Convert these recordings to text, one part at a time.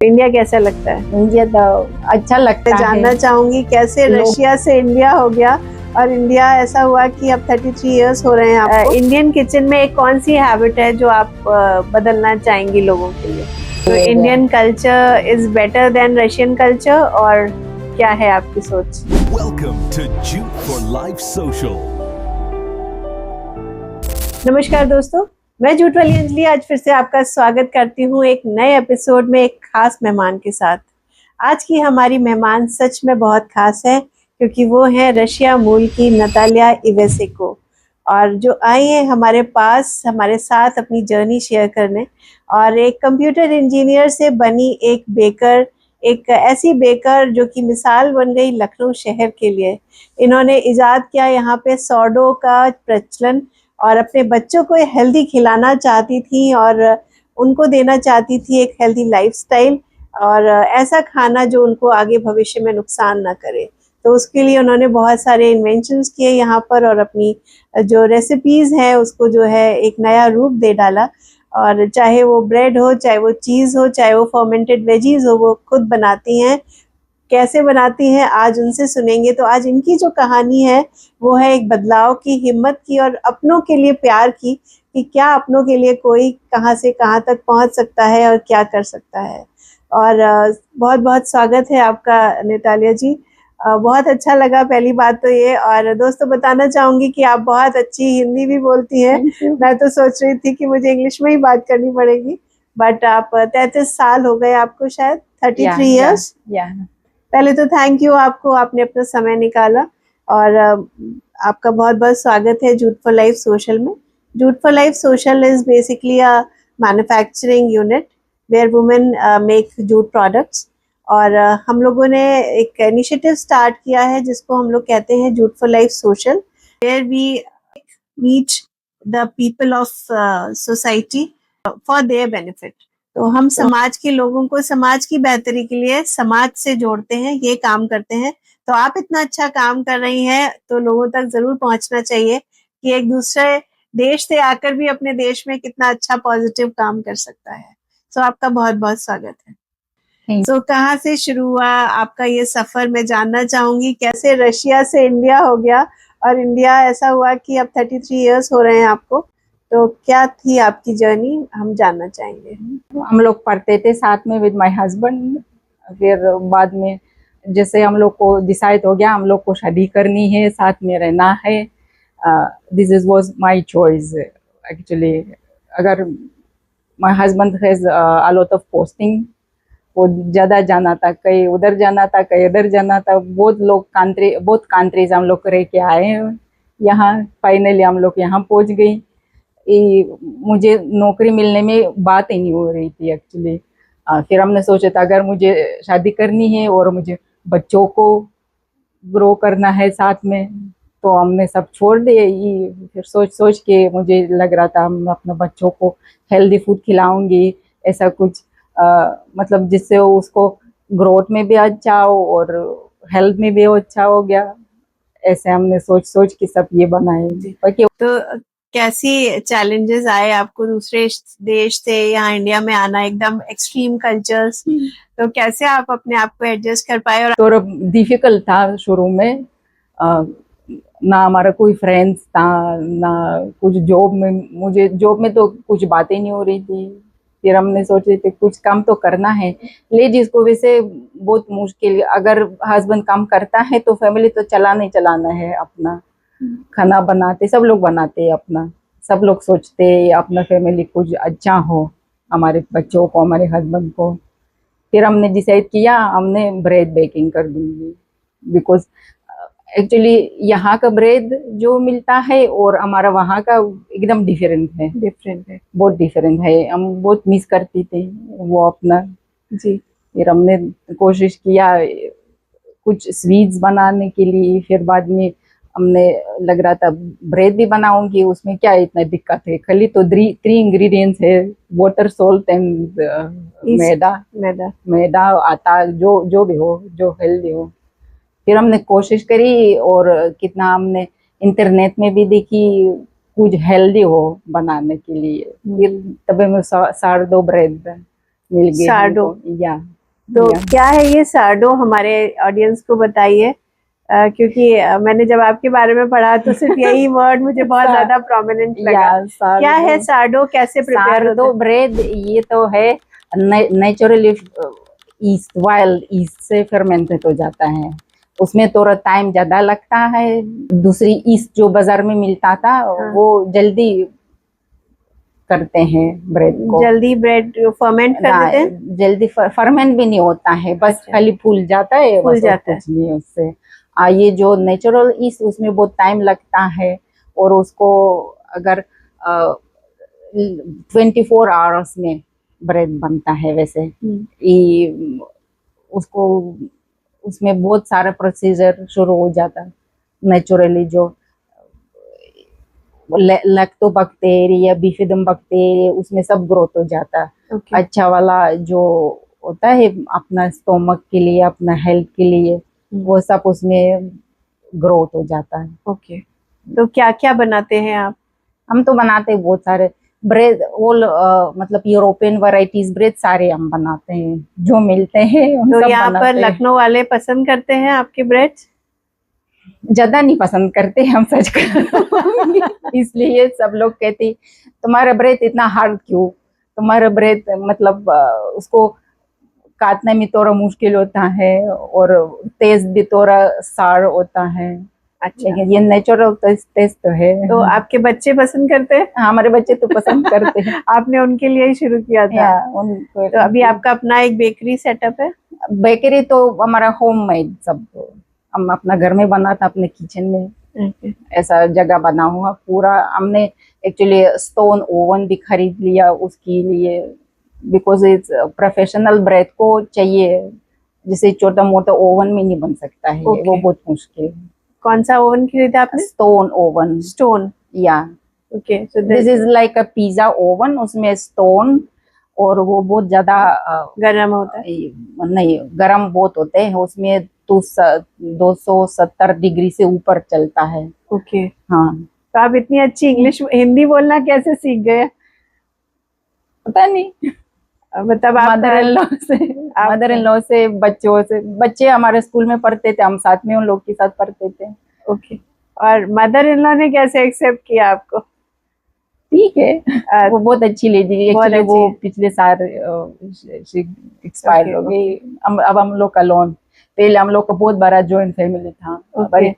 India कैसा लगता है? इंडिया तो अच्छा लगता है। जानना चाहूंगी कैसे रशिया से इंडिया हो गया और इंडिया ऐसा हुआ कि अब 33 इयर्स हो रहे हैं आपको। इंडियन किचन में एक कौन सी हैबिट है जो आप बदलना चाहेंगी लोगों के लिए? तो Indian culture is better than Russian culture, और क्या है आपकी सोच? Welcome to Jute for Life Social. नमस्कार दोस्तों, मैं जूट वाली अंजलि आज फिर से आपका स्वागत करती हूँ एक नए एपिसोड में एक खास मेहमान के साथ। आज की हमारी मेहमान सच में बहुत खास है क्योंकि वो है रशिया मूल की नतालिया इवेसेको, और जो आई है हमारे पास हमारे साथ अपनी जर्नी शेयर करने। और एक कंप्यूटर इंजीनियर से बनी एक बेकर, एक ऐसी बेकर जो कि मिसाल बन गई लखनऊ शहर के लिए। इन्होंने इजाद किया यहाँ पे सॉर्डो का प्रचलन, और अपने बच्चों को हेल्दी खिलाना चाहती थी और उनको देना चाहती थी एक हेल्दी लाइफस्टाइल, और ऐसा खाना जो उनको आगे भविष्य में नुकसान ना करे। तो उसके लिए उन्होंने बहुत सारे इन्वेंशंस किए यहाँ पर, और अपनी जो रेसिपीज़ हैं उसको जो है एक नया रूप दे डाला। और चाहे वो ब्रेड हो, चाहे वो चीज़ हो, चाहे वो फर्मेंटेड वेजीज हो, वो खुद बनाती हैं। कैसे बनाती हैं आज उनसे सुनेंगे। तो आज इनकी जो कहानी है वो है एक बदलाव की, हिम्मत की और अपनों के लिए प्यार की, कि क्या अपनों के लिए कोई कहाँ से कहाँ तक पहुँच सकता है और क्या कर सकता है। और बहुत बहुत स्वागत है आपका नतालिया जी। बहुत अच्छा लगा पहली बात तो ये। और दोस्तों बताना चाहूँगी कि आप बहुत अच्छी हिंदी भी बोलती हैं। मैं तो सोच रही थी कि मुझे इंग्लिश में ही बात करनी पड़ेगी, बट आप 33 साल हो गए आपको, शायद 33 ईयर्स। पहले तो थैंक यू आपको, आपने अपना समय निकाला, और आपका बहुत बहुत स्वागत है जूट फॉर लाइफ सोशल में। Jute for life social is basically a manufacturing unit where women make jute products. और हम लोगों ने एक इनिशिएटिव स्टार्ट किया है जिसको हम लोग कहते हैं jute for life social, where we reach the people of society for their benefit. तो हम समाज के लोगों को समाज की बेहतरी के लिए समाज से जोड़ते हैं, ये काम करते हैं। तो आप इतना अच्छा काम कर रही हैं तो लोगों तक जरूर पहुंचना चाहिए कि एक दूसरे देश से आकर भी अपने देश में कितना अच्छा पॉजिटिव काम कर सकता है। तो आपका बहुत बहुत स्वागत है। तो कहाँ से शुरू हुआ आपका ये सफर, मैं जानना चाहूंगी। कैसे रशिया से इंडिया हो गया और इंडिया ऐसा हुआ कि अब 33 इयर्स हो रहे हैं आपको। तो क्या थी आपकी जर्नी, हम जानना चाहेंगे। हम लोग पढ़ते थे साथ में विद माय हस्बैंड। फिर बाद में जैसे हम लोग को डिसाइड हो गया हम लोग को शादी करनी है, साथ में रहना है। This is was my choice actually. अगर my husband has a lot of posting, वो ज़्यादा जाना था, कहीं उधर जाना था, कहीं इधर जाना था। बहुत कंट्रीज हम लोग रह के आए हैं। यहाँ फाइनली हम लोग यहाँ पहुँच गई। मुझे नौकरी मिलने में बात ही नहीं हो रही थी एक्चुअली। फिर हमने सोचा था अगर मुझे शादी करनी है और मुझे बच्चों को ग्रो करना है साथ में, तो हमने सब छोड़ दिए। फिर सोच के मुझे लग रहा था हम अपने बच्चों को हेल्दी फूड खिलाऊंगी, ऐसा कुछ मतलब जिससे उसको ग्रोथ में भी अच्छा हो और हेल्थ में भी अच्छा हो गया। ऐसे हमने सोच के सब ये बनाए। तो कैसी चैलेंजेस आए आपको दूसरे देश से यहाँ इंडिया में आना, एकदम एक्सट्रीम कल्चर्स, तो कैसे आप अपने आप को एडजस्ट कर पाए? और तो डिफिकल्ट था शुरू में। ना हमारा कोई फ्रेंड्स था, ना कुछ मुझे जॉब में तो कुछ बातें नहीं हो रही थी। फिर हमने सोचे थे कुछ काम तो करना है। लेडीज को वैसे बहुत मुश्किल, अगर हस्बैंड काम करता है तो फैमिली तो चलाना है अपना। खाना बनाते सब लोग बनाते हैं अपना, सब लोग सोचते हैं अपना फैमिली कुछ अच्छा हो, हमारे बच्चों को, हमारे हस्बैंड को। फिर हमने डिसाइड किया हमने ब्रेड बेकिंग कर दूंगी, बिकॉज एक्चुअली यहाँ का ब्रेड जो मिलता है और हमारा वहाँ का एकदम डिफरेंट है, बहुत डिफरेंट है। हम बहुत मिस करती थे वो अपना जी। फिर हमने कोशिश किया कुछ स्वीट्स बनाने के लिए। फिर बाद में हमने लग रहा था ब्रेड भी बनाऊंगी, उसमें क्या इतना दिक्कत है, खाली तो थ्री इंग्रेडिएंट्स है, वाटर, सॉल्ट एंड मैदा, आटा, जो भी हो, जो हेल्दी हो। फिर हमने कोशिश करी और कितना हमने इंटरनेट में भी देखी कुछ हेल्दी हो बनाने के लिए। फिर तब मैं सार्डो ब्रेड मिल गए सारडो। हमको। या तो या क्या है ये सारडो, हमारे ऑडियंस को बताइए, क्योंकि मैंने जब आपके बारे में पढ़ा तो सिर्फ यही वर्ड मुझे बहुत सा- ज्यादा प्रोमिनेंट लगा। या क्या है सारडो, सारडो, कैसे प्रिपेयर होता सारडो ब्रेड ये तो है नेचुरली ईस्ट, वाइल्ड ईस्ट से फर्मेंटेड हो जाता है। उसमें थोड़ा टाइम ज्यादा लगता है। दूसरी ईस्ट जो बाजार में मिलता था हाँ। वो जल्दी करते हैं ब्रेड है? को। जल्दी ब्रेड फर्मेंट कर देते हैं? जल्दी फर्मेंट भी नहीं होता है, बस अच्छा। खाली फूल जाता है, फूल बस और जाता है। कुछ नहीं है उससे। ये जो नेचुरल ईस्ट उसमें बहुत टाइम लगता है, और उसको अगर 24 आवर्स में ब्रेड बनता है वैसे। ये उसको उसमें बहुत सारा प्रोसीजर शुरू हो जाता है नेचुरली। जो लैक्टोबैक्टीरिया, बिफिडम बैक्टीरिया, उसमें सब ग्रोथ हो जाता है। ओके। अच्छा वाला जो होता है अपना स्टोमक के लिए, अपना हेल्थ के लिए, वो सब उसमें ग्रोथ हो जाता है। ओके, तो क्या क्या बनाते हैं आप? हम तो बनाते हैं बहुत सारे ब्रेड, मतलब यूरोपियन वैरायटीज ब्रेड सारे हम बनाते हैं, जो मिलते हैं हम तो सब यहाँ पर बनाते हैं। लखनऊ वाले पसंद करते हैं आपके ब्रेड? ज्यादा नहीं पसंद करते हम, सच कर इसलिए सब लोग कहते तुम्हारा ब्रेड इतना हार्ड क्यों, तुम्हारा ब्रेड मतलब उसको काटने में थोड़ा मुश्किल होता है, और टेस्ट भी थोड़ा सार होता है। अच्छा, लेकिन ये नेचुरल टेस्ट तो है। तो आपके बच्चे पसंद करते हैं? हमारे बच्चे तो पसंद करते हैं। आपने उनके लिए ही शुरू किया था? या उनको तो अभी आपका अपना एक बेकरी सेटअप है? बेकरी तो हमारा होममेड सब, हम अपना घर में बनाता, अपने किचन में ऐसा जगह बना हुआ पूरा। हमने एक्चुअली स्टोन ओवन भी खरीद लिया उसके लिए, बिकॉज इट्स प्रोफेशनल ब्रेड को चाहिए, जिसे छोटा मोटा ओवन में नहीं बन सकता है। Okay. वो बहुत मुश्किल है। कौन सा ओवन खरीदा आपने? Stone oven. स्टोन। या okay, so this is like a pizza oven, उसमें स्टोन, और वो बहुत ज्यादा गर्म होता है? नहीं, गर्म बहुत होते हैं उसमें, तो 270 डिग्री से ऊपर चलता है। ओके। हाँ, तो आप इतनी अच्छी इंग्लिश, हिंदी बोलना कैसे सीख गए? पता नहीं, मतलब आप मदर इन लॉ से, बच्चों से। बच्चे हमारे स्कूल में पढ़ते थे, हम साथ में उन लोग के साथ पढ़ते थे। ओके, और मदर इन लॉ ने कैसे एक्सेप्ट किया आपको? ठीक है, वो बहुत अच्छी लेडी, एक्चुअली वो पिछले साल एक्सपायर हो गई। अब हम लोग का लोन, पहले हम लोग का बहुत बड़ा जॉइंट फैमिली था। हमारी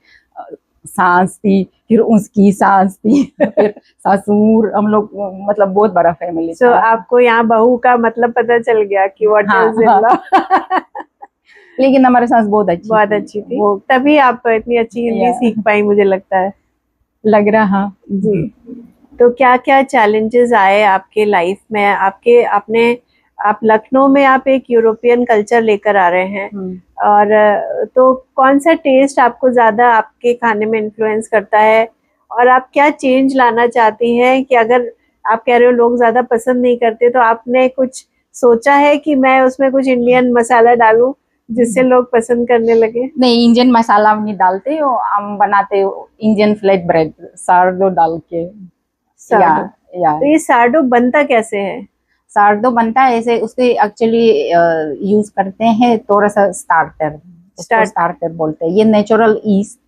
सास थी, फिर उसकी सास थी, फिर ससुर, हम लोग मतलब बहुत बड़ा फैमिली था। आपको यहाँ बहू का मतलब पता चल गया कि व्हाट इज इन लॉ। लेकिन हमारे सास बहुत अच्छी थी, वो तभी आप इतनी अच्छी हिंदी सीख पाई, मुझे लगता है, लग रहा जी। तो क्या क्या चैलेंजेस आए आपके लाइफ में? आप लखनऊ में आप एक यूरोपियन कल्चर लेकर आ रहे हैं, और तो कौन सा टेस्ट आपको ज्यादा आपके खाने में इन्फ्लुएंस करता है, और आप क्या चेंज लाना चाहती हैं? कि अगर आप कह रहे हो लोग ज्यादा पसंद नहीं करते, तो आपने कुछ सोचा है कि मैं उसमें कुछ इंडियन मसाला डालूं जिससे लोग पसंद करने लगे? नहीं, इंडियन मसाला नहीं डालते हो, हम बनाते हो इंडियन फ्लैट ब्रेड सारडो डाल के। या तो ये सारडो बनता कैसे है? सारडो बनता है ऐसे, उसके एक्चुअली यूज करते हैं थोड़ा सा स्टार्टर बोलते हैं। ये नेचुरल ईस्ट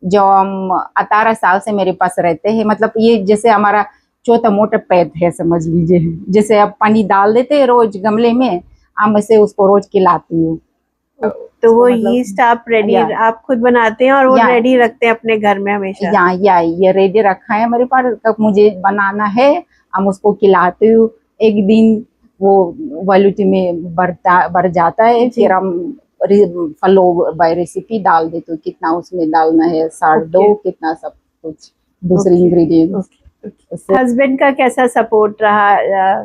जो हम 18 साल से मेरे पास रहते हैं, मतलब ये जैसे हमारा छोटा मोटा पेट है समझ लीजिए। जैसे आप पानी डाल देते हैं रोज गमले में, हम ऐसे उसको रोज खिलाती हूँ। तो वो यीस्ट आप रेडी, आप खुद बनाते हैं और वो रेडी रखते हैं अपने घर में हमेशा? ये रेडी रखा है मेरे पास, कब मुझे बनाना है हम उसको खिलाते हूँ। एक दिन वो क्वालिटी में बढ़ जाता है, फिर हम फॉलो बाय रेसिपी डाल देते, कितना उसमें डालना है, सारडो कितना, सब कुछ दूसरे इंग्रेडिएंट्स। हस्बैंड का कैसा सपोर्ट रहा?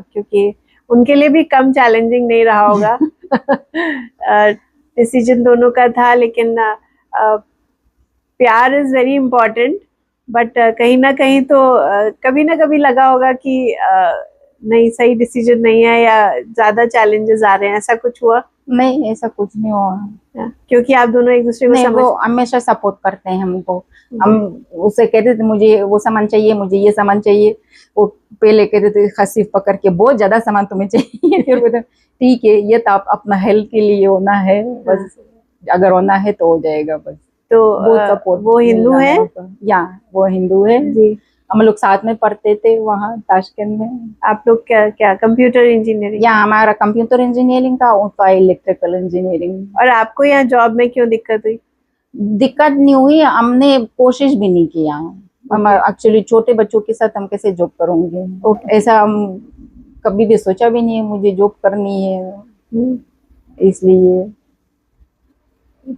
क्योंकि उनके लिए भी कम चैलेंजिंग नहीं रहा होगा। डिसीजन दोनों का था, लेकिन प्यार इज वेरी इम्पोर्टेंट, बट कहीं ना कहीं तो कभी ना कभी लगा होगा कि नहीं सही डिसीजन नहीं है या ज्यादा चैलेंजेस आ रहे हैं, ऐसा कुछ हुआ? नहीं, ऐसा कुछ नहीं हुआ। क्योंकि आप दोनों एक दूसरे को नहीं, समझ। वो हमेशा सपोर्ट करते हैं हमको। हम उससे कहते थे मुझे वो सामान चाहिए, मुझे ये सामान चाहिए, वो पहले कहते थे खसीफ पकड़ के बहुत ज्यादा सामान तुम्हें चाहिए फिर बोलते ठीक है, ये तो आप अपना हेल्थ के लिए होना है बस, अगर होना है तो हो जाएगा बस। तो बहुत सपोर्ट। वो हिंदू है? या वो हिंदू है जी। हम लोग साथ में पढ़ते थे वहाँ ताशकंद में। आप लोग क्या क्या कंप्यूटर इंजीनियरिंग? या हमारा कंप्यूटर इंजीनियरिंग का, उनका इलेक्ट्रिकल इंजीनियरिंग। और आपको यहाँ जॉब में क्यों दिक्कत हुई? दिक्कत नहीं हुई, हमने कोशिश भी नहीं किया। हम एक्चुअली छोटे बच्चों के साथ हम कैसे जॉब करूंगे, ऐसा हम कभी भी सोचा भी नहीं है मुझे जॉब करनी है। इसलिए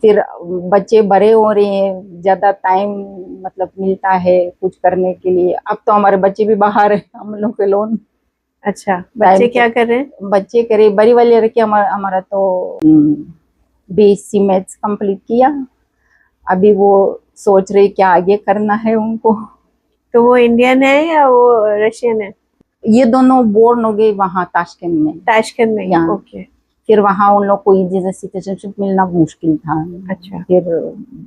फिर बच्चे बड़े हो रहे हैं, ज्यादा टाइम मतलब मिलता है कुछ करने के लिए। अब तो हमारे बच्चे भी बाहर है, हम लोग के लोन। अच्छा, बच्चे क्या कर रहे हैं? बच्चे करे बड़ी वाली लड़की हमारा तो BSc मैथ्स कंप्लीट किया, अभी वो सोच रहे क्या आगे करना है उनको। तो वो इंडियन है या वो रशियन है? ये दोनों बोर्न हो गए वहाँ ताशकंद में। ताशकंद में? यहाँ। ओके। फिर वहाँ उन लोग को इजी सिटीजनशिप मिलना मुश्किल था। अच्छा। फिर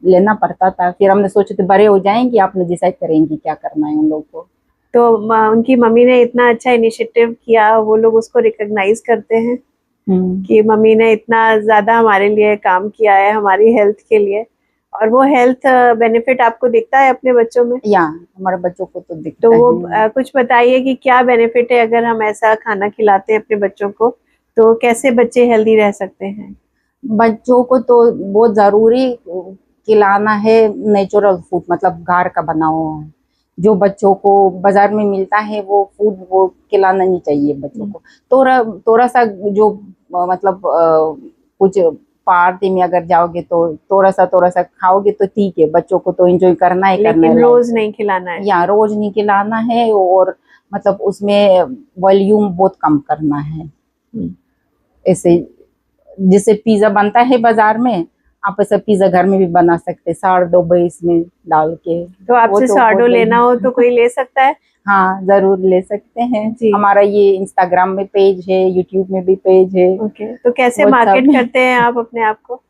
लेना पड़ता था। फिर हमने सोचे थे बड़े हो जाएंगे आप लोग डिसाइड करेंगे क्या करना है उन लोग को। तो उनकी मम्मी ने इतना अच्छा इनिशिएटिव किया, वो लोग उसको रिकॉग्नाइज करते हैं कि मम्मी ने इतना ज्यादा हमारे लिए काम किया है, हमारी हेल्थ के लिए। और वो हेल्थ बेनिफिट आपको दिखता है अपने बच्चों में? या हमारे बच्चों को तो दिखता तो है। वो कुछ बताइए कि क्या बेनिफिट है अगर हम ऐसा खाना खिलाते हैं अपने बच्चों को, तो कैसे बच्चे हेल्दी रह सकते हैं? बच्चों को तो बहुत जरूरी खिलाना है नेचुरल फूड, मतलब घर का बना हुआ। जो बच्चों को बाजार में मिलता है वो फूड वो खिलाना नहीं चाहिए बच्चों को। थोड़ा सा जो मतलब कुछ पार्टी में अगर जाओगे तो थोड़ा सा खाओगे तो ठीक है, बच्चों को तो एंजॉय करना है, करना है। लेकिन रोज नहीं खिलाना है? या रोज नहीं खिलाना है, और मतलब उसमें वॉल्यूम बहुत कम करना है। ऐसे जैसे पिज्जा बनता है बाजार में, आप ऐसा पिज्जा घर में भी बना सकते, सार्डो बेस में डाल के। तो आपसे सार्डो लेना हो तो कोई ले सकता है? हाँ, जरूर ले सकते हैं जी। हमारा ये इंस्टाग्राम में पेज है, यूट्यूब में भी पेज है। ओके। तो कैसे मार्केट करते हैं आप अपने आप को?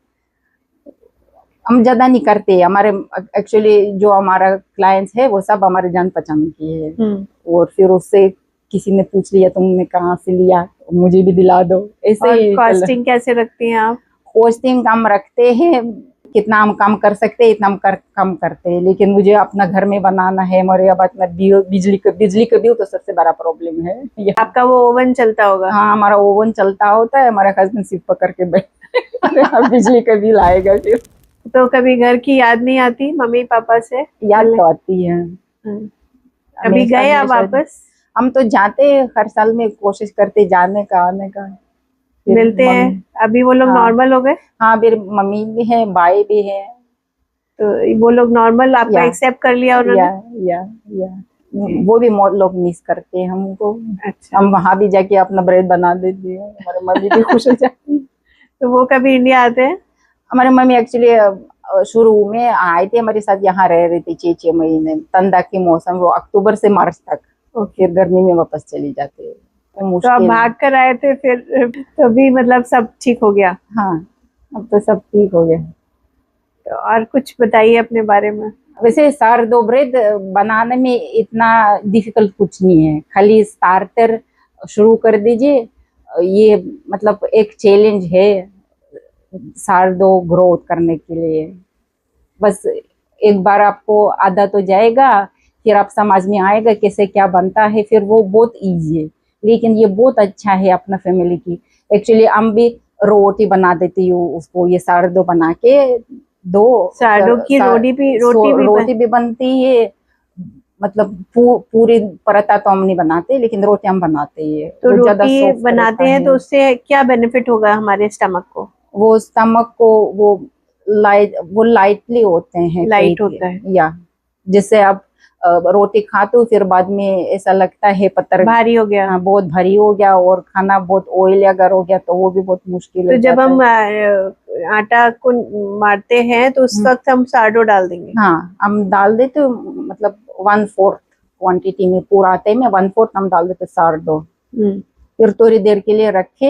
हम ज्यादा नहीं करते, हमारे एक्चुअली जो हमारा क्लाइंट्स है वो सब हमारे जान पहचान के है। और फिर उससे किसी ने पूछ लिया तुमने कहाँ से लिया, मुझे भी दिला दो, ऐसे ही। कॉस्टिंग कैसे रखती हैं आप? कॉस्टिंग कम रखते हैं, कितना हम कम कर सकते हैं इतना हम कम करते हैं। लेकिन मुझे अपना घर में बनाना है, हमारे अब अपना बिजली का बिल तो सबसे बड़ा प्रॉब्लम है। आपका वो ओवन चलता होगा? हाँ, हमारा ओवन चलता होता है, हमारा हस्बैंड सिर्फ पकड़ के बैठ बिजली का बिल आएगा फिर। तो कभी घर की याद नहीं आती मम्मी पापा से? याद तो आती है। अभी गए आप वापस? हम तो जाते हैं, हर साल में कोशिश करते जाने का, आने का। मिलते हैं? अभी वो लोग नॉर्मल हो गए? हाँ, फिर मम्मी भी है, भाई भी है। तो वो लोग नॉर्मल आपका एक्सेप्ट कर लिया उन्होंने? या वो भी बहुत लोग मिस करते हैं हमको। अच्छा। हम वहाँ भी जाके अपना ब्रेड बना देते हैं, हमारी मम्मी भी खुश हो जाती है। तो वो कभी इंडिया आते हैं? हमारी मम्मी एक्चुअली शुरू में आए थे हमारे साथ, यहाँ रह रही थी 6 महीने, ठंडा के मौसम, वो अक्टूबर से मार्च तक। फिर गर्मी में वापस चली जाते हैं। तो आप भाग कर आए थे फिर, तो भी मतलब सब ठीक हो गया? हाँ, अब तो सब ठीक हो गया। तो और कुछ बताइए अपने बारे में। वैसे सार्डो ब्रेड बनाने में इतना डिफिकल्ट कुछ नहीं है, खाली स्टार्टर शुरू कर दीजिए। ये मतलब एक चैलेंज है सार्डो ग्रोथ करने के लिए। बस एक बार आपको आदत हो जाएगा, फिर आप समझ में आएगा कैसे क्या बनता है, फिर वो बहुत इजी है। लेकिन ये बहुत अच्छा है अपना फैमिली की। एक्चुअली हम भी रोटी बना देती हूँ उसको, ये सार्डो बना के दो। सार्डो की रोटी भी बनती है, मतलब पूरी पराठा तो हम नहीं बनाते, लेकिन रोटी हम बनाते हैं। तो रोटी बनाते हैं तो उससे क्या बेनिफिट होगा हमारे स्टमक को? वो स्टमक को वो लाइटली होते हैं, लाइट होता है। या जैसे आप रोटी खाते हो फिर बाद में ऐसा लगता है पत्थर भारी हो गया। हाँ, बहुत भारी हो गया, और खाना बहुत ऑयल अगर हो गया तो वो भी बहुत मुश्किल तो जब हम आटा को मारते हैं तो उस वक्त हम सार्डो डाल देंगे? हाँ, हम डाल देते, मतलब 1/4 क्वांटिटी में, पूरा आटे में 1/4 हम डाल देते सार्डो। फिर थोड़ी देर के लिए रखे,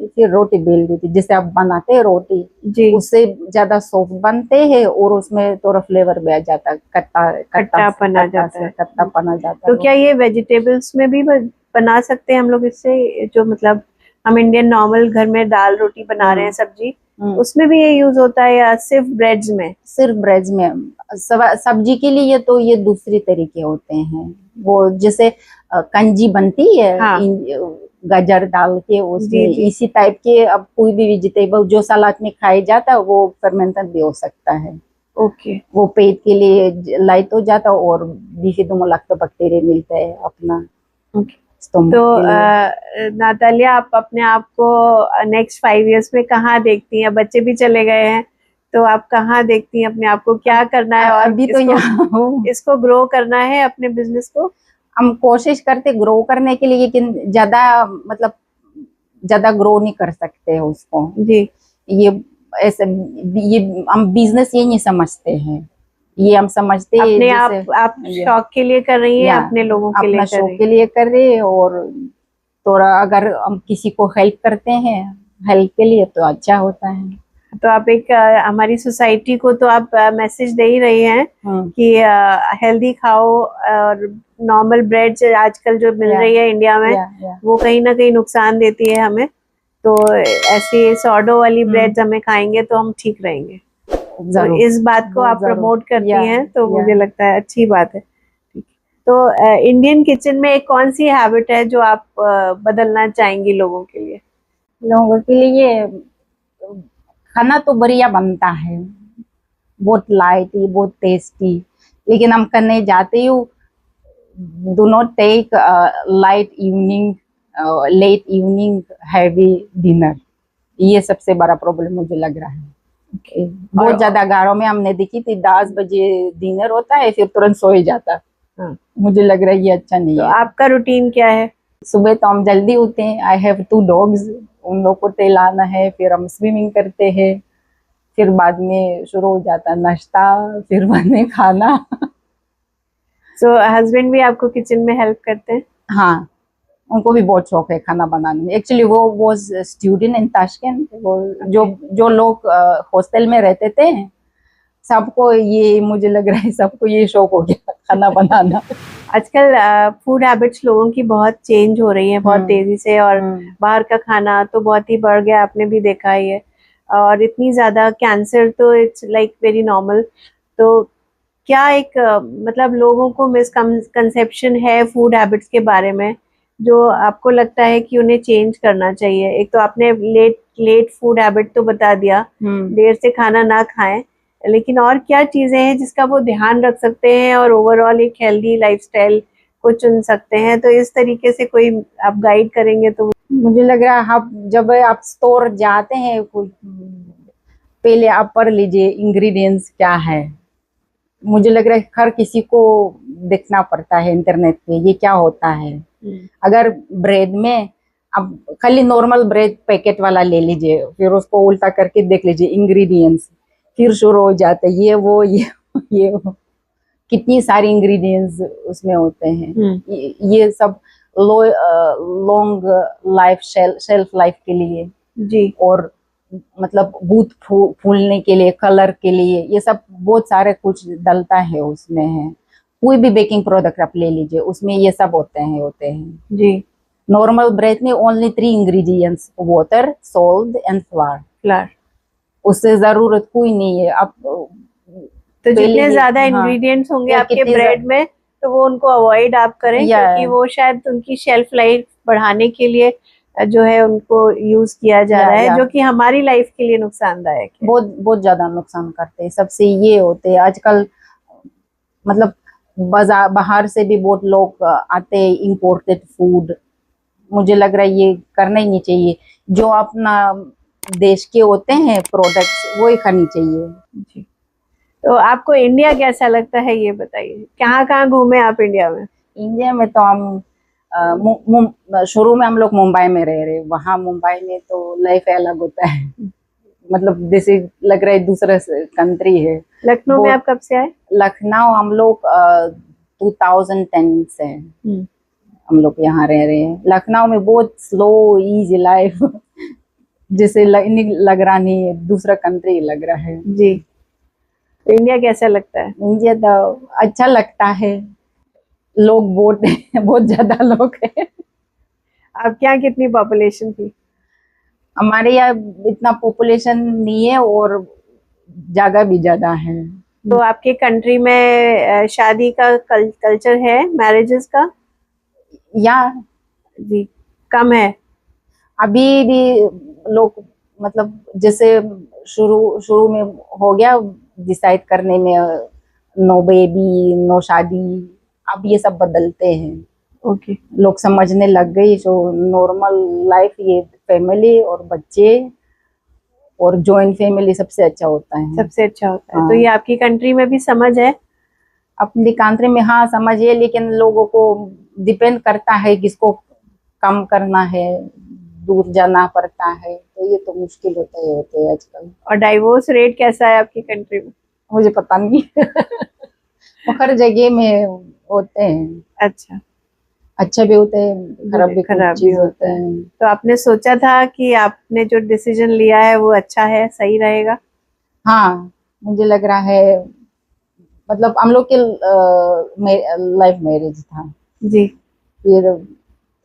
फिर रोटी बेल दी थी, जैसे आप बनाते हैं रोटी जी। उससे ज्यादा सॉफ्ट बनते हैं और उसमें थोड़ा फ्लेवर भी आ जाता है, खट्टापन आ जाता है। खट्टापन आ जाता तो है। क्या ये वेजिटेबल्स में भी बना सकते हैं हम लोग इससे, जो मतलब हम इंडियन नॉर्मल घर में दाल रोटी बना रहे हैं सब्जी, उसमें भी ये यूज होता है या सिर्फ ब्रेड्स में? सिर्फ ब्रेड्स में। सब्जी के लिए तो ये दूसरी तरीके होते हैं, वो जैसे कंजी बनती है हाँ। गाजर डाल के उसमें, जी। इसी टाइप के अब कोई भी वेजिटेबल जो सलाद में खाया जाता है वो फर्मेंटेड भी हो सकता है। ओके। वो पेट के लिए लाइट हो जाता है और बैक्टीरिया मिलता है अपना स्टोमक तो के लिए। नातालिया, आप अपने आप को नेक्स्ट 5 इयर्स में कहाँ देखती हैं? बच्चे भी चले गए हैं, तो आप कहाँ देखती हैं अपने आप को, क्या करना है? और अभी तो यहाँ हूँ। इसको ग्रो करना है अपने बिजनेस को? हम कोशिश करते ग्रो करने के लिए, लेकिन ज्यादा मतलब ज्यादा ग्रो नहीं कर सकते उसको जी। ये ऐसे, ये हम बिजनेस ये नहीं समझते हैं, ये हम समझते हैं अपने जैसे आप शौक के लिए कर रही हैं, अपने लोगों के लिए अपना कर शौक रही के लिए कर रहे हैं, और थोड़ा अगर हम किसी को हेल्प करते हैं हेल्प के लिए तो अच्छा होता है। तो आप एक हमारी सोसाइटी को तो आप मैसेज दे ही रही हैं कि हेल्दी खाओ, और नॉर्मल ब्रेड आजकल जो मिल रही है इंडिया में वो कहीं ना कहीं नुकसान देती है हमें, तो ऐसी सॉर्डो वाली ब्रेड हमें खाएंगे तो हम ठीक रहेंगे। तो इस बात को आप प्रमोट करती हैं, तो मुझे लगता है अच्छी बात है। तो इंडियन किचन में एक कौन सी हैबिट है जो आप बदलना चाहेंगी लोगों के लिए? लोगों के लिए खाना तो बढ़िया बनता है, बहुत लाइट, बहुत टेस्टी, लेकिन हम करने जाते ही do not take light evening, late evening heavy dinner, ये सबसे बड़ा प्रॉब्लम मुझे लग रहा है। बहुत ज्यादा घरों में हमने देखी थी 10 बजे डिनर होता है फिर तुरंत सो ही जाता। मुझे लग रहा है ये अच्छा नहीं है। आपका रूटीन क्या है? सुबह तो हम जल्दी उठते हैं, आई हैव 2 डॉग्स, उन लोग को टहलाना है, फिर हम स्विमिंग करते हैं, फिर बाद में शुरू हो जाता है नाश्ता, फिर बाद में खाना। सो हस्बैंड भी आपको किचन में हेल्प करते हैं? हाँ, उनको भी बहुत शौक है खाना बनाने में। एक्चुअली वो वाज स्टूडेंट इन ताशकंद, जो लोग हॉस्टल में रहते थे सबको ये, मुझे लग रहा है सबको ये शौक हो गया खाना बनाना। आजकल फूड हैबिट्स लोगों की बहुत चेंज हो रही है बहुत तेजी से, और बाहर का खाना तो बहुत ही बढ़ गया, आपने भी देखा ही है, और इतनी ज्यादा कैंसर तो इट्स लाइक वेरी नॉर्मल। तो क्या एक मतलब लोगों को मिसकंसेप्शन है फूड हैबिट्स के बारे में जो आपको लगता है कि उन्हें चेंज करना चाहिए? एक तो आपने लेट फूड हैबिट तो बता दिया, देर से खाना ना खाएं, लेकिन और क्या चीजें हैं जिसका वो ध्यान रख सकते हैं और ओवरऑल एक हेल्दी लाइफस्टाइल को चुन सकते हैं? तो इस तरीके से कोई आप गाइड करेंगे तो मुझे लग रहा है आप जब आप स्टोर जाते हैं पहले आप पढ़ लीजिए इंग्रेडिएंट्स क्या है। मुझे लग रहा है हर किसी को देखना पड़ता है इंटरनेट पे ये क्या होता है। अगर ब्रेड में आप खाली नॉर्मल ब्रेड पैकेट वाला ले लीजिए, फिर उसको उल्टा करके देख लीजिए इंग्रेडिएंट्स, फिर शुरू हो जाते हैं ये वो कितनी सारी इंग्रेडिएंट्स उसमें होते हैं। ये सब लॉन्ग लाइफ शेल्फ लाइफ के लिए जी, और मतलब दूध फूलने के लिए, कलर के लिए, ये सब बहुत सारे कुछ डलता है उसमें है। कोई भी बेकिंग प्रोडक्ट आप ले लीजिए उसमें ये सब होते हैं जी। नॉर्मल ब्रेड में only 3 ingredients, water, salt and flower. उससे जरूरत कोई नहीं है। आप तो जितने ज्यादा इंग्रेडिएंट्स होंगे आपके ब्रेड में तो वो उनको अवॉइड आप करें, क्योंकि वो शायद उनकी शेल्फ लाइफ बढ़ाने के लिए जो है उनको यूज किया जा रहा है, जो कि हमारी लाइफ के लिए नुकसानदायक है। बहुत ज्यादा नुकसान करते हैं। सबसे ये होते हैं आजकल, मतलब बाहर से भी बहुत लोग आते हैं इम्पोर्टेड फूड। मुझे लग रहा है ये करना ही नहीं चाहिए। जो अपना देश के होते हैं प्रोडक्ट्स वो ही खानी चाहिए जी। तो आपको इंडिया कैसा लगता है ये बताइए, कहाँ कहाँ घूमे आप इंडिया में? इंडिया में तो हम शुरू में हम लोग मुंबई में रह रहे, वहाँ मुंबई में तो लाइफ अलग होता है, मतलब जैसे लग रहा है दूसरा कंट्री है। लखनऊ में आप कब से आए? लखनऊ हम लोग 2010 से। हम लोग यहाँ रह रहे हैं। लखनऊ में बहुत स्लो इजी लाइफ जैसे लग रहा नहीं है, दूसरा कंट्री लग रहा है। जी, तो इंडिया कैसा लगता है? इंडिया तो अच्छा लगता है, लोग बहुत बहुत ज्यादा लोग हैं। आपके यहाँ कितनी पॉपुलेशन थी? हमारे यहाँ इतना पॉपुलेशन नहीं है और जगह भी ज्यादा है। तो आपके कंट्री में शादी का कल्चर है, मैरिजेस का? या जी, कम है। अभी भी लोग मतलब जैसे शुरू शुरू में हो गया डिसाइड करने में, नो बेबी नो शादी, अब ये सब बदलते हैं। ओके। लोग समझने लग गई जो नॉर्मल लाइफ ये फैमिली और बच्चे और जॉइंट फैमिली सबसे अच्छा होता है। सबसे अच्छा होता है। हाँ। तो ये आपकी कंट्री में भी समझ है? अपनी कंट्री में हाँ समझ है, लेकिन लोगों को डिपेंड करता है किसको कम करना है, दूर जाना पड़ता है, तो ये तो मुश्किल होते हैं आजकल। और डाइवोर्स रेट कैसा है आपकी कंट्री में? मुझे पता नहीं वो हर जगह में होते हैं, अच्छा। अच्छे भी होते हैं, खराब भी खराब भी चीज होता होते है। हैं। तो आपने सोचा था कि आपने जो डिसीजन लिया है वो अच्छा है, सही रहेगा? हाँ, मुझे लग रहा है, मतलब हम लोग के लाइफ मैरिज था। जी। फिर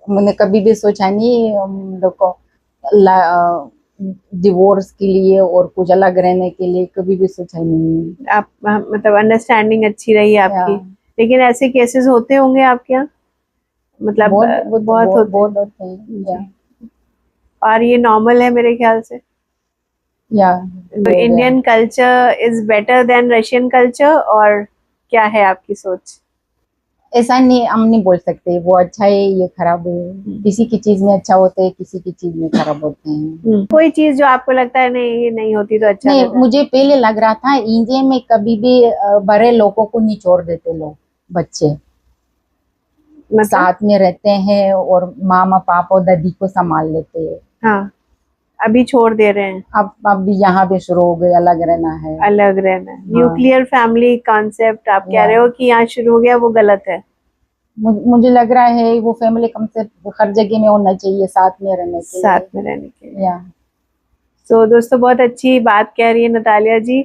मैंने कभी भी सोचा नहीं हम लोग को डिवोर्स के लिए और कुछ अलग रहने के लिए, कभी भी सोचा नहीं। आप मतलब अंडरस्टैंडिंग अच्छी रही आपकी। या, लेकिन ऐसे केसेस होते होंगे आपके यहाँ? मतलब बहुत होते बहुत होते हैं। जी। या, और ये नॉर्मल है मेरे ख्याल से। या, तो Indian culture is better than Russian culture, और क्या है आपकी सोच? ऐसा नहीं, हम नहीं बोल सकते वो अच्छा है ये खराब है। किसी की चीज में अच्छा होते हैं, किसी की चीज में खराब होते हैं। कोई चीज जो आपको लगता है नहीं ये नहीं होती तो अच्छा नहीं, रहता? मुझे पहले लग रहा था इंडिया में कभी भी बड़े लोगों को नहीं छोड़ देते लोग, बच्चे मतलब? साथ में रहते हैं और मामा पापा और दादी को संभाल लेते हैं। हाँ, अभी छोड़ दे रहे हैं। अब भी यहाँ पे शुरू हो गए, अलग रहना है। अलग रहना है। हाँ। न्यूक्लियर फैमिली कॉन्सेप्ट आप कह रहे हो कि यहाँ शुरू हो गया, वो गलत है? मुझे लग रहा है वो फैमिली कॉन्सेप्ट हर जगह में होना चाहिए, साथ में रहने के लिए। साथ में रहने के लिए। या, तो दोस्तों बहुत अच्छी बात कह रही है नतालिया जी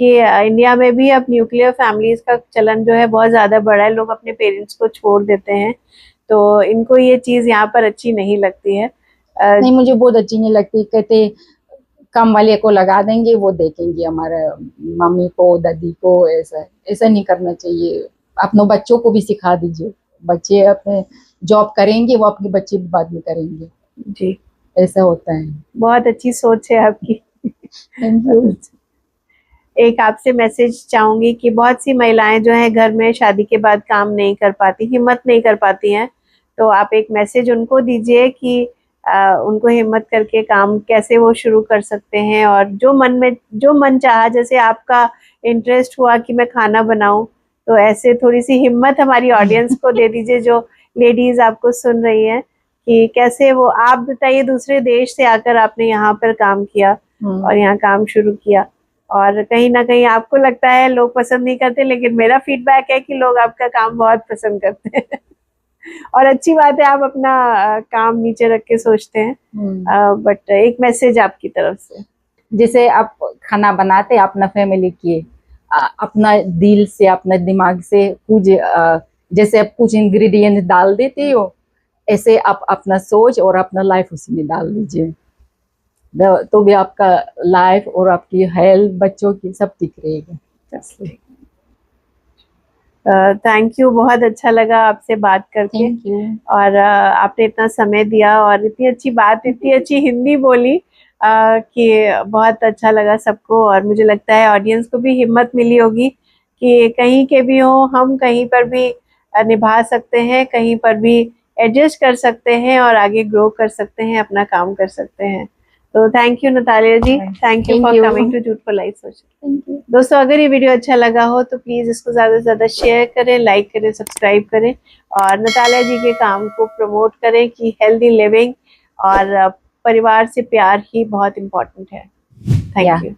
कि इंडिया में भी अब न्यूक्लियर फैमिलीज का चलन जो है बहुत ज़्यादा बढ़ा है। लोग अपने पेरेंट्स को छोड़ देते हैं, तो इनको ये चीज़ यहाँ पर अच्छी नहीं लगती है। नहीं, मुझे बहुत अच्छी नहीं लगती। कहते कम वाले को लगा देंगे, वो देखेंगे हमारे मम्मी को दादी को, ऐसा ऐसा नहीं करना चाहिए। अपनों बच्चों को भी सिखा दीजिए, बच्चे अपने जॉब करेंगे, वो अपने बच्चे भी बाद में करेंगे। जी, ऐसा होता है। बहुत अच्छी सोच है आपकी। Thank you. एक आपसे मैसेज चाहूंगी कि बहुत सी महिलाएं जो हैं घर में शादी के बाद काम नहीं कर पाती, हिम्मत नहीं कर पाती हैं, तो आप एक मैसेज उनको दीजिए कि उनको हिम्मत करके काम कैसे वो शुरू कर सकते हैं, और जो मन चाहा, जैसे आपका इंटरेस्ट हुआ कि मैं खाना बनाऊं, तो ऐसे थोड़ी सी हिम्मत हमारी ऑडियंस को दे दीजिए जो लेडीज आपको सुन रही हैं, कि कैसे वो, आप बताइए, दूसरे देश से आकर आपने यहाँ पर काम किया और यहाँ काम शुरू किया, और कहीं ना कहीं आपको लगता है लोग पसंद नहीं करते, लेकिन मेरा फीडबैक है कि लोग आपका काम बहुत पसंद करते हैं। और अच्छी बात है, आप अपना काम नीचे रख के सोचते हैं। बट एक मैसेज आपकी तरफ से। जैसे आप खाना बनाते अपना फैमिली के, अपना दिल से अपना दिमाग से कुछ जैसे आप कुछ इंग्रेडिएंट डाल देते हो, ऐसे आप अपना सोच और अपना लाइफ उसी में डाल दीजिए, तो भी आपका लाइफ और आपकी हेल्थ बच्चों की सब ठीक रहेगा। थैंक यू, बहुत अच्छा लगा आपसे बात करके। Thank you. और आपने इतना समय दिया और इतनी अच्छी बात, इतनी अच्छी हिंदी बोली कि बहुत अच्छा लगा सबको, और मुझे लगता है ऑडियंस को भी हिम्मत मिली होगी कि कहीं के भी हो, हम कहीं पर भी निभा सकते हैं, कहीं पर भी एडजस्ट कर सकते हैं और आगे ग्रो कर सकते हैं, अपना काम कर सकते हैं। तो thank you Natalia ji, thank you for coming to jute for life social. Thank you. दोस्तों, अगर ये वीडियो अच्छा लगा हो तो प्लीज़ इसको ज़्यादा से ज़्यादा शेयर करें, लाइक करें, सब्सक्राइब करें, और नतालिया जी के काम को प्रमोट करें कि हेल्दी लिविंग और परिवार से प्यार ही बहुत इम्पोर्टेंट है। Thank you.